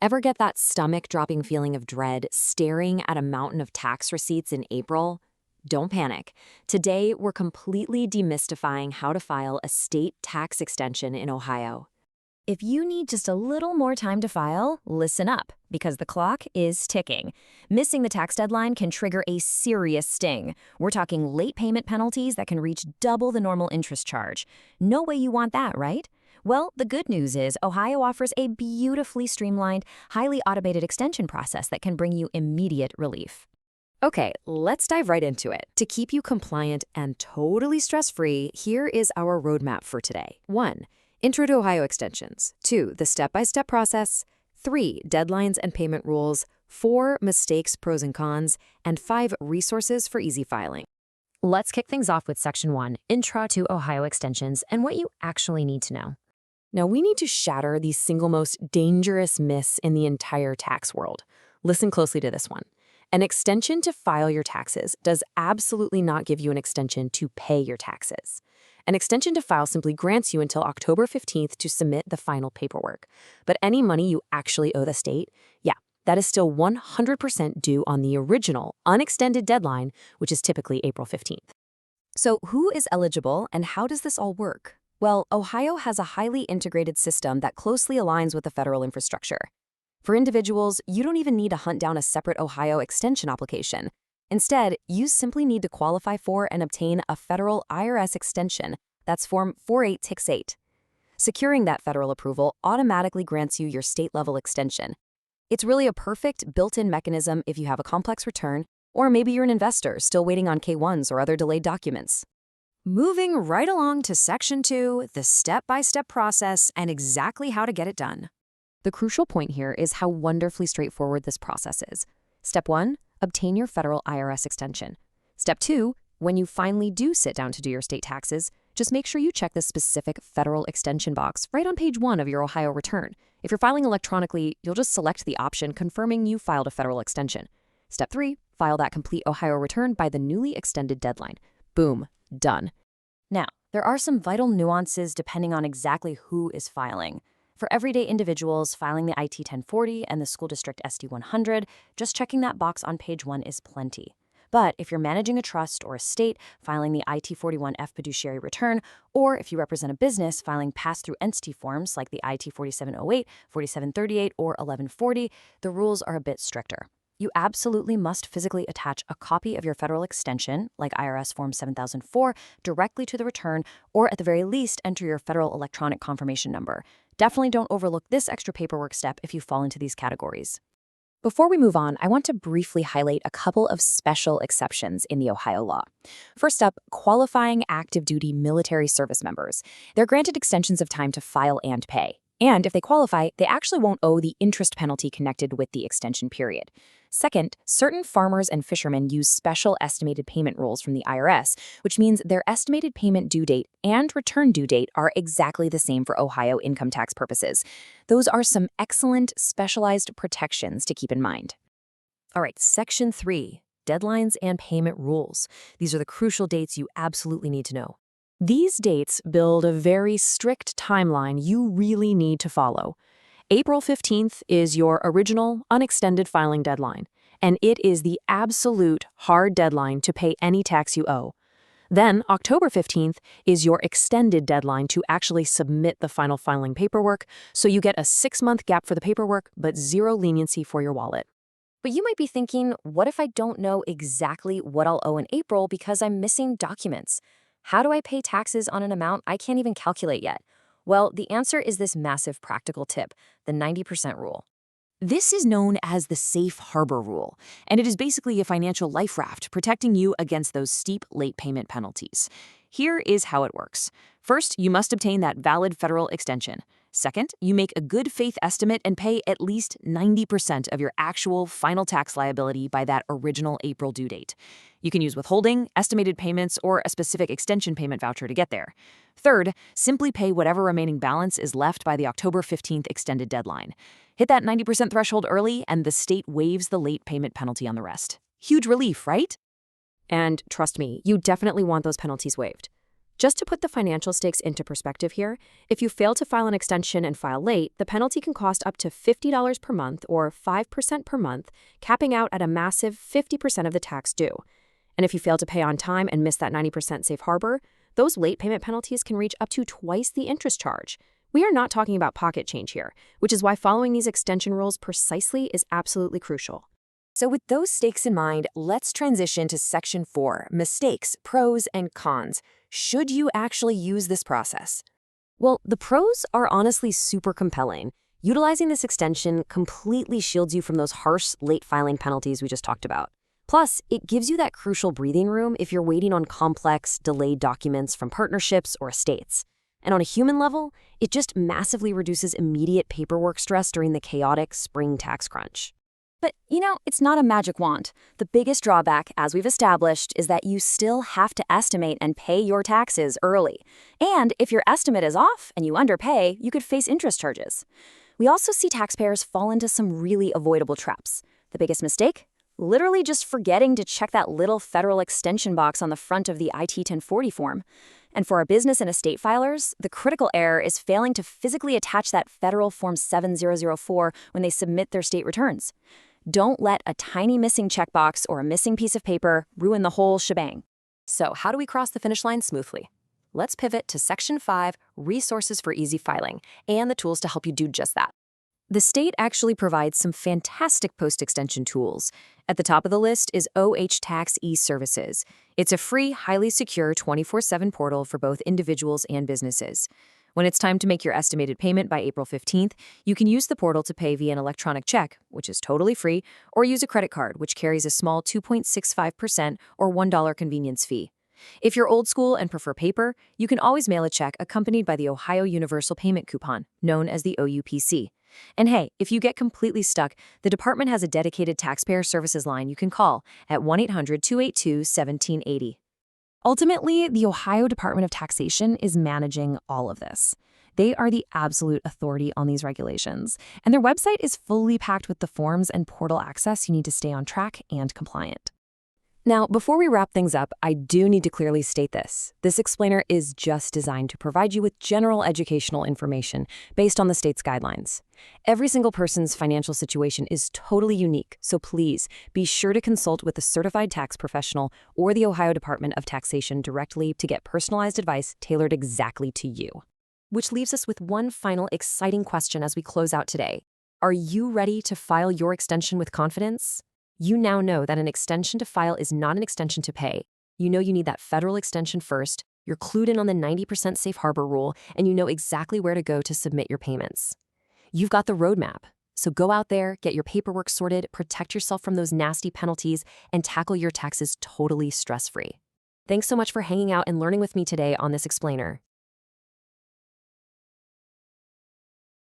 Ever get that stomach-dropping feeling of dread staring at a mountain of tax receipts in April? Don't panic. Today, we're completely demystifying how to file a state tax extension in Ohio. If you need just a little more time to file, listen up, because the clock is ticking. Missing the tax deadline can trigger a serious sting. We're talking late payment penalties that can reach double the normal interest charge. No way you want that, right? Well, the good news is Ohio offers a beautifully streamlined, highly automated extension process that can bring you immediate relief. Okay, let's dive right into it. To keep you compliant and totally stress-free, here is our roadmap for today. 1. Intro to Ohio extensions. 2. The step-by-step process. 3. Deadlines and payment rules. 4. Mistakes, pros and cons. And 5. Resources for easy filing. Let's kick things off with Section 1, Intro to Ohio extensions, and what you actually need to know. Now, we need to shatter the single most dangerous myths in the entire tax world. Listen closely to this one. An extension to file your taxes does absolutely not give you an extension to pay your taxes. An extension to file simply grants you until October 15th to submit the final paperwork. But any money you actually owe the state, that is still 100% due on the original, unextended deadline, which is typically April 15th. So who is eligible and how does this all work? Well, Ohio has a highly integrated system that closely aligns with the federal infrastructure. For individuals, you don't even need to hunt down a separate Ohio extension application. Instead, you simply need to qualify for and obtain a federal IRS extension. That's Form 4868. Securing that federal approval automatically grants you your state-level extension. It's really a perfect built-in mechanism if you have a complex return, or maybe you're an investor still waiting on K-1s or other delayed documents. Moving right along to Section 2, the step-by-step process and exactly how to get it done. The crucial point here is how wonderfully straightforward this process is. Step 1, obtain your federal IRS extension. Step 2, when you finally do sit down to do your state taxes, just make sure you check the specific federal extension box right on page 1 of your Ohio return. If you're filing electronically, you'll just select the option confirming you filed a federal extension. Step 3, file that complete Ohio return by the newly extended deadline. Boom, done. Now, there are some vital nuances depending on exactly who is filing. For everyday individuals, filing the IT 1040 and the school district SD 100, just checking that box on page 1 is plenty. But if you're managing a trust or estate, filing the IT 41F fiduciary return, or if you represent a business, filing pass-through entity forms like the IT 4708, 4738, or 1140, the rules are a bit stricter. You absolutely must physically attach a copy of your federal extension, like IRS Form 7004, directly to the return, or at the very least, enter your federal electronic confirmation number. Definitely don't overlook this extra paperwork step if you fall into these categories. Before we move on, I want to briefly highlight a couple of special exceptions in the Ohio law. First up, qualifying active duty military service members. They're granted extensions of time to file and pay. And if they qualify, they actually won't owe the interest penalty connected with the extension period. Second, certain farmers and fishermen use special estimated payment rules from the IRS, which means their estimated payment due date and return due date are exactly the same for Ohio income tax purposes. Those are some excellent specialized protections to keep in mind. All right, Section 3, deadlines and payment rules. These are the crucial dates you absolutely need to know. These dates build a very strict timeline you really need to follow. April 15th is your original, unextended filing deadline, and it is the absolute hard deadline to pay any tax you owe. Then, October 15th is your extended deadline to actually submit the final filing paperwork, so you get a 6-month gap for the paperwork, but zero leniency for your wallet. But you might be thinking, what if I don't know exactly what I'll owe in April because I'm missing documents? How do I pay taxes on an amount I can't even calculate yet? Well, the answer is this massive practical tip, the 90% rule. This is known as the safe harbor rule, and it is basically a financial life raft protecting you against those steep late payment penalties. Here is how it works. First, you must obtain that valid federal extension. Second, you make a good faith estimate and pay at least 90% of your actual final tax liability by that original April due date. You can use withholding, estimated payments, or a specific extension payment voucher to get there. Third, simply pay whatever remaining balance is left by the October 15th extended deadline. Hit that 90% threshold early, and the state waives the late payment penalty on the rest. Huge relief, right? And trust me, you definitely want those penalties waived. Just to put the financial stakes into perspective here, if you fail to file an extension and file late, the penalty can cost up to $50 per month or 5% per month, capping out at a massive 50% of the tax due. And if you fail to pay on time and miss that 90% safe harbor, those late payment penalties can reach up to twice the interest charge. We are not talking about pocket change here, which is why following these extension rules precisely is absolutely crucial. So with those stakes in mind, let's transition to Section 4, mistakes, pros, and cons. Should you actually use this process? Well, the pros are honestly super compelling. Utilizing this extension completely shields you from those harsh late filing penalties we just talked about. Plus, it gives you that crucial breathing room if you're waiting on complex, delayed documents from partnerships or estates. And on a human level, it just massively reduces immediate paperwork stress during the chaotic spring tax crunch. But, it's not a magic wand. The biggest drawback, as we've established, is that you still have to estimate and pay your taxes early. And if your estimate is off and you underpay, you could face interest charges. We also see taxpayers fall into some really avoidable traps. The biggest mistake? Literally just forgetting to check that little federal extension box on the front of the IT 1040 form. And for our business and estate filers, the critical error is failing to physically attach that federal Form 7004 when they submit their state returns. Don't let a tiny missing checkbox or a missing piece of paper ruin the whole shebang. So how do we cross the finish line smoothly? Let's pivot to Section 5, Resources for Easy Filing, and the tools to help you do just that. The state actually provides some fantastic post-extension tools. At the top of the list is OH Tax e-Services. It's a free, highly secure 24/7 portal for both individuals and businesses. When it's time to make your estimated payment by April 15th, you can use the portal to pay via an electronic check, which is totally free, or use a credit card, which carries a small 2.65% or $1 convenience fee. If you're old school and prefer paper, you can always mail a check accompanied by the Ohio Universal Payment Coupon, known as the OUPC. And hey, if you get completely stuck, the department has a dedicated taxpayer services line you can call at 1-800-282-1780. Ultimately, the Ohio Department of Taxation is managing all of this. They are the absolute authority on these regulations, and their website is fully packed with the forms and portal access you need to stay on track and compliant. Now, before we wrap things up, I do need to clearly state this. This explainer is just designed to provide you with general educational information based on the state's guidelines. Every single person's financial situation is totally unique, so please be sure to consult with a certified tax professional or the Ohio Department of Taxation directly to get personalized advice tailored exactly to you. Which leaves us with one final exciting question as we close out today. Are you ready to file your extension with confidence? You now know that an extension to file is not an extension to pay. You know you need that federal extension first, you're clued in on the 90% safe harbor rule, and you know exactly where to go to submit your payments. You've got the roadmap. So go out there, get your paperwork sorted, protect yourself from those nasty penalties, and tackle your taxes totally stress-free. Thanks so much for hanging out and learning with me today on this explainer.